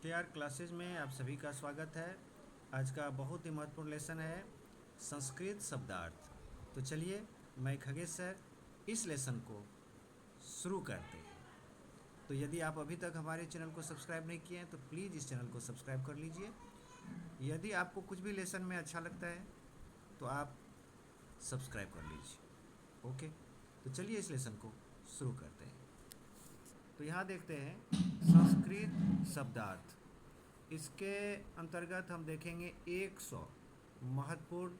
K R classes में आप सभी का स्वागत है। आज का बहुत ही महत्वपूर्ण लेसन है संस्कृत शब्दार्थ। तो चलिए मैं खगेश सर इस लेसन को शुरू करते हैं। तो यदि आप अभी तक हमारे चैनल को सब्सक्राइब नहीं किए हैं तो प्लीज़ इस चैनल को सब्सक्राइब कर लीजिए। यदि आपको कुछ भी लेसन में अच्छा लगता है तो आप सब्सक्राइब कर लीजिए। ओके, तो चलिए इस लेसन को शुरू करते हैं। तो यहाँ देखते हैं संस्कृत शब्दार्थ। इसके अंतर्गत हम देखेंगे 100 महत्वपूर्ण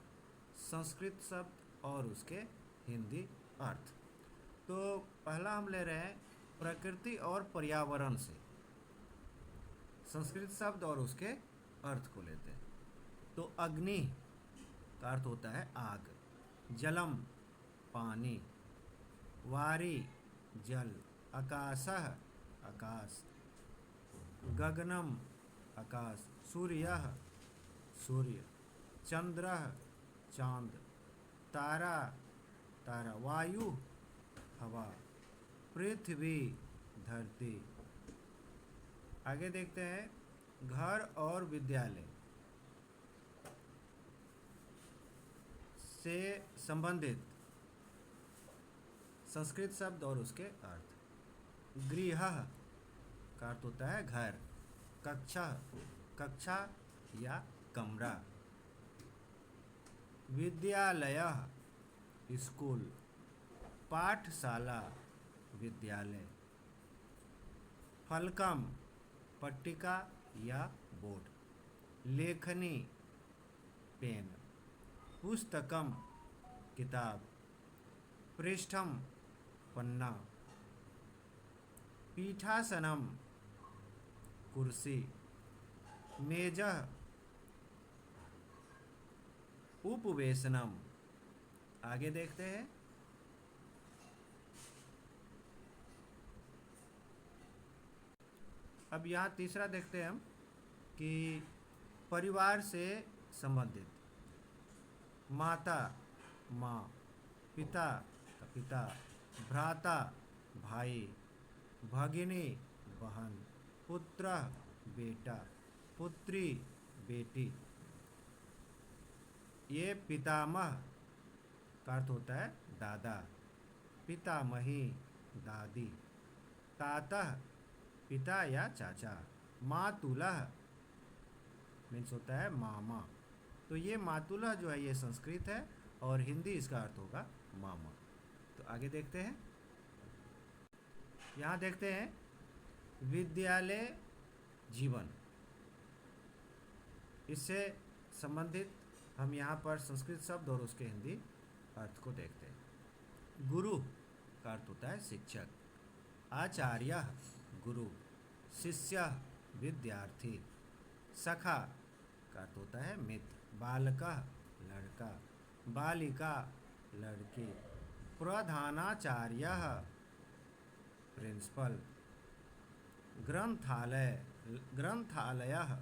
संस्कृत शब्द और उसके हिंदी अर्थ। तो पहला हम ले रहे हैं प्रकृति और पर्यावरण से संस्कृत शब्द और उसके अर्थ को लेते हैं। तो अग्नि का अर्थ होता है आग, जलम पानी, वारी जल, आकाशः आकाश, गगनम आकाश, सूर्यः सूर्य, चंद्रः चांद, तारा तारा, वायु हवा, पृथ्वी धरती। आगे देखते हैं घर और विद्यालय से संबंधित संस्कृत शब्द और उसके अर्थ। गृह का अर्थ होता है घर, कक्षा कक्षा या कमरा, विद्यालय स्कूल, पाठशाला विद्यालय, फलकम पट्टिका या बोर्ड, लेखनी पेन, पुस्तकम किताब, पृष्ठम पन्ना, पीठासनम कुर्सी, मेजः उपवेशनम। आगे देखते हैं अब यहाँ तीसरा देखते हैं हम कि परिवार से संबंधित माता माँ, पिता पिता, भ्राता भाई, भगिनी बहन, पुत्र बेटा, पुत्री बेटी। ये पितामह का अर्थ होता है दादा, पितामही दादी, तातः पिता या चाचा, मातुलः मीन्स होता है मामा। तो ये मातुलः जो है ये संस्कृत है और हिंदी इसका अर्थ होगा मामा। तो आगे देखते हैं, यहाँ देखते हैं विद्यालय जीवन। इससे संबंधित हम यहाँ पर संस्कृत शब्द और उसके हिंदी अर्थ को देखते हैं। गुरु का अर्थ होता है शिक्षक, आचार्य गुरु, शिष्य विद्यार्थी, सखा का अर्थ होता है मित्र, बालका लड़का, बालिका लड़की, प्रधानाचार्य प्रिंसिपल, ग्रंथालय ग्रंथालयः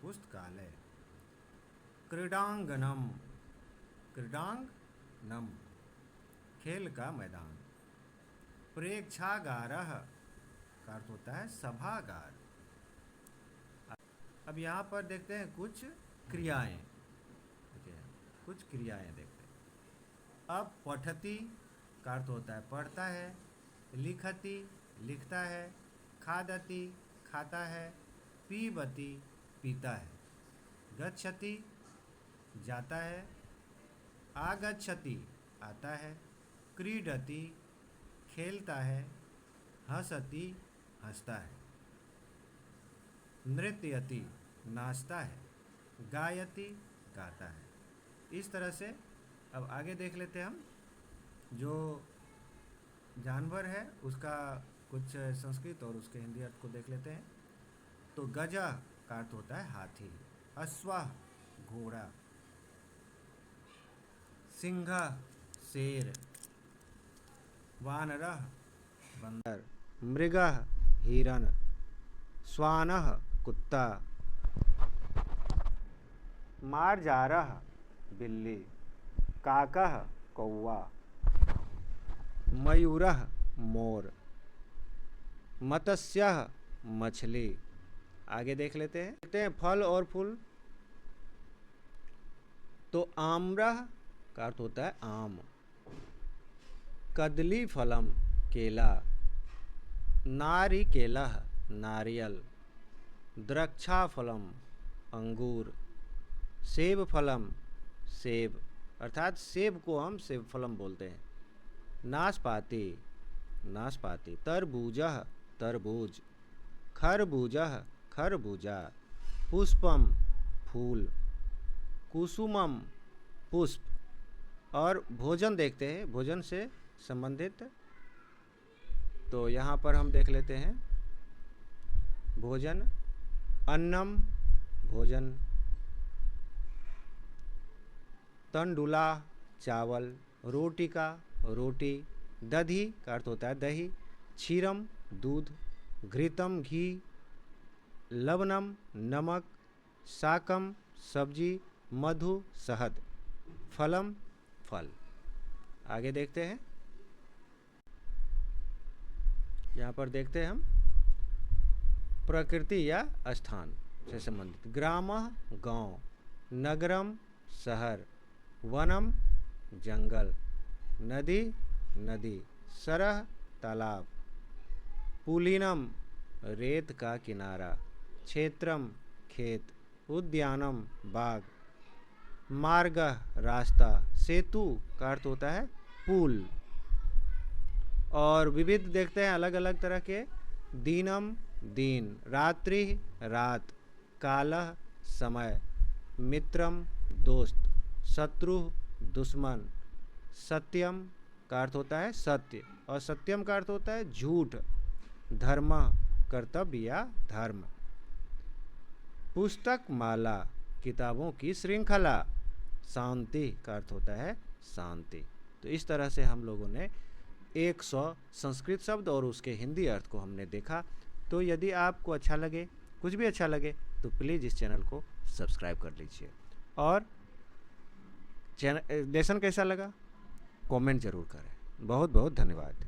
पुस्तकालय, क्रीडांगनम क्रीडांगनम खेल का मैदान, प्रेक्षागारः का अर्थ होता है सभागार। अब यहाँ पर देखते हैं कुछ क्रियाएं, ठीक है, कुछ क्रियाएं देखते हैं। अब पठती का अर्थ होता है पढ़ता है, लिखती लिखता है, खादती खाता है, पीबती पीता है, गच्छति जाता है, आगच्छति आता है, क्रीडति खेलता है, हंसति हंसता है, नृत्यति नाचता है, गायति गाता है। इस तरह से अब आगे देख लेते हैं हम जो जानवर है उसका कुछ संस्कृत और उसके हिंदी अर्थ को देख लेते हैं। तो गजा का अर्थ होता है हाथी, अश्वः घोड़ा, सिंह शेर, वानरः बंदर, मृगः हिरण, श्वानः कुत्ता, मार्जारः बिल्ली, काकः कौवा, मयूरः मोर, मत्स्यः मछली, आगे देख लेते हैं। देखते हैं फल और फूल। तो आम्रह का अर्थ होता है आम, कदली फलम केला, नारिकेलः नारियल, द्रक्षा फलम अंगूर, सेब फलम सेब, अर्थात सेब को हम सेब फलम बोलते हैं, नाशपाती नाशपाती, तरबूजः तरबूज, खरबूजः खरबूजा, पुष्पम फूल, कुसुमम पुष्प। और भोजन देखते हैं, भोजन से संबंधित। तो यहाँ पर हम देख लेते हैं भोजन, अन्नम भोजन, तंडुला चावल, रोटिका रोटी, दधी का अर्थ होता है दही, क्षीरम दूध, घृतम घी, लवणम नमक, शाकम सब्जी, मधु शहद, फलम फल। आगे देखते हैं। यहाँ पर देखते हैं हम प्रकृति या स्थान से संबंधित। ग्रामः गांव, नगरम शहर, वनम जंगल, नदी नदी, सरह तालाब, पुलिनम रेत का किनारा, क्षेत्रम खेत, उद्यानम बाग, मार्गः रास्ता, सेतु का अर्थ होता है पुल। और विविध देखते हैं अलग अलग तरह के। दीनम दिन, रात्रि रात, कालः समय, मित्रम दोस्त, शत्रु दुश्मन, सत्यम का अर्थ होता है सत्य और सत्यम का अर्थ होता है झूठ, धर्म कर्तव्य या धर्म, पुस्तक माला किताबों की श्रृंखला, शांति का अर्थ होता है शांति। तो इस तरह से हम लोगों ने 100 संस्कृत शब्द और उसके हिंदी अर्थ को हमने देखा। तो यदि आपको अच्छा लगे, कुछ भी अच्छा लगे, तो प्लीज़ इस चैनल को सब्सक्राइब कर लीजिए। और लेसन कैसा लगा कमेंट ज़रूर करें। बहुत बहुत धन्यवाद।